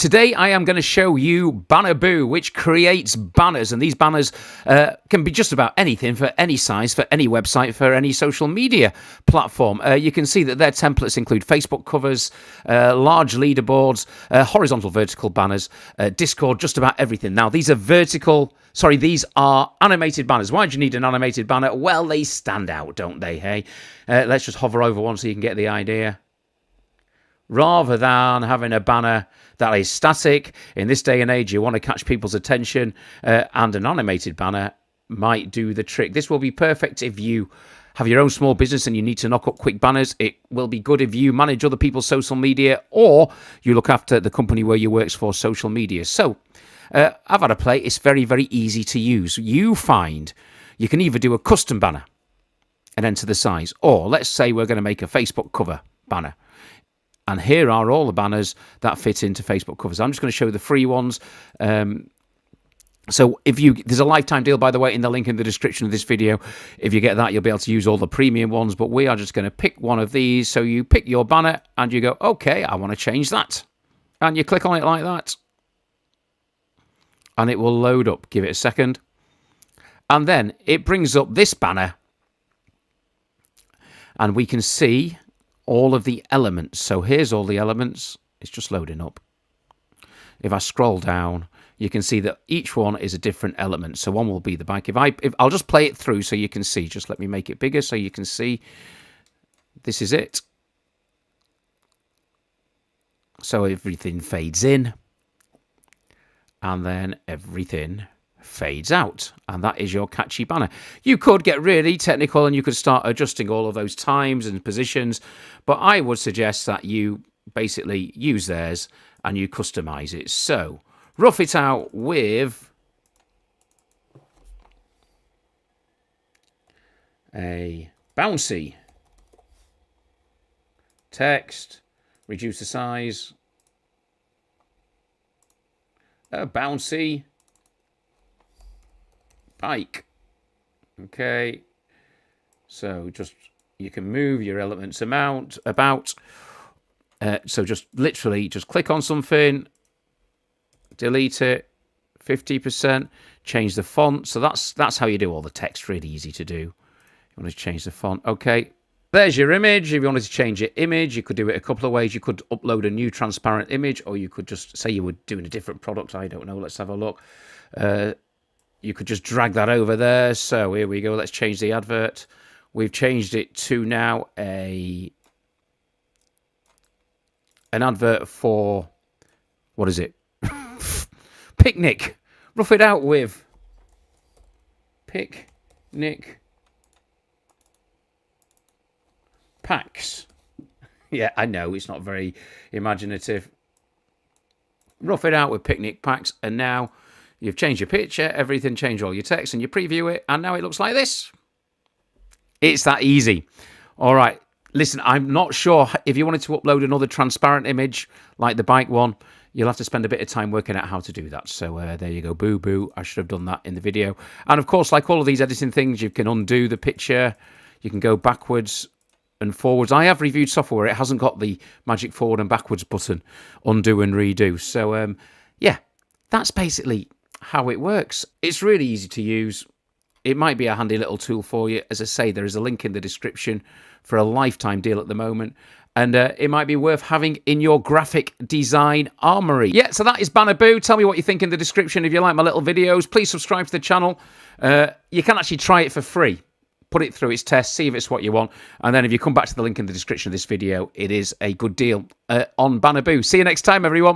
Today I am going to show you BannerBoo, which creates banners, and these banners can be just about anything, for any size, for any website, for any social media platform. You can see that their templates include Facebook covers, large leaderboards, horizontal, vertical banners, Discord, just about everything. Now these are animated banners. Why do you need an animated banner? Well, they stand out, don't they? Hey, let's just hover over one so you can get the idea. Rather than having a banner that is static, in this day and age, you want to catch people's attention, and an animated banner might do the trick. This will be perfect if you have your own small business and you need to knock up quick banners. It will be good if you manage other people's social media, or you look after the company where you work for social media. So I've had a play. It's very, very easy to use. You find you can either do a custom banner and enter the size, or let's say we're going to make a Facebook cover banner. And here are all the banners that fit into Facebook covers. I'm just going to show you the free ones. So there's a lifetime deal, by the way, in the link in the description of this video. If you get that, you'll be able to use all the premium ones. But we are just going to pick one of these. So you pick your banner and you go, okay, I want to change that. And you click on it like that. And it will load up. Give it a second. And then it brings up this banner. And we can see all of the elements. So here's all the elements. It's just loading up. If I scroll down, you can see that each one is a different element. So one will be the bike. If I'll just play it through so you can see. Just let me make it bigger so you can see. This is it. So everything fades in, and then everything fades out, and that is your catchy banner. You could get really technical and you could start adjusting all of those times and positions, but I would suggest that you basically use theirs and you customize it. So rough it out with a bouncy text, reduce the size, a bouncy bike. Okay, so just you can move your elements about. So just literally just click on something, delete it, 50%, change the font. So that's how you do all the text. Really easy to do. You want to change the font. Okay, there's your image. If you wanted to change your image, you could do it a couple of ways. You could upload a new transparent image, or you could just say you were doing a different product. I don't know. Let's have a look. You could just drag that over there. So here we go. Let's change the advert. We've changed it to now an advert for, what is it? Picnic. Rough it out with picnic packs. Yeah, I know it's not very imaginative. Rough it out with picnic packs, and now you've changed your picture, everything, changed all your text, and you preview it, and now it looks like this. It's that easy. All right. Listen, I'm not sure if you wanted to upload another transparent image like the bike one, you'll have to spend a bit of time working out how to do that. So there you go. Boo, boo. I should have done that in the video. And of course, like all of these editing things, you can undo the picture. You can go backwards and forwards. I have reviewed software where it hasn't got the magic forward and backwards button, undo and redo. So yeah, that's basically how it works. It's really easy to use. It might be a handy little tool for you. As I say, there is a link in the description for a lifetime deal at the moment, and it might be worth having in your graphic design armory. Yeah, so that is BannerBoo. Tell me what you think in the description. If you like my little videos, please subscribe to the channel. You can actually try it for free. Put it through its test, see if it's what you want, and then if you come back to the link in the description of this video, it is a good deal on BannerBoo. See you next time, everyone.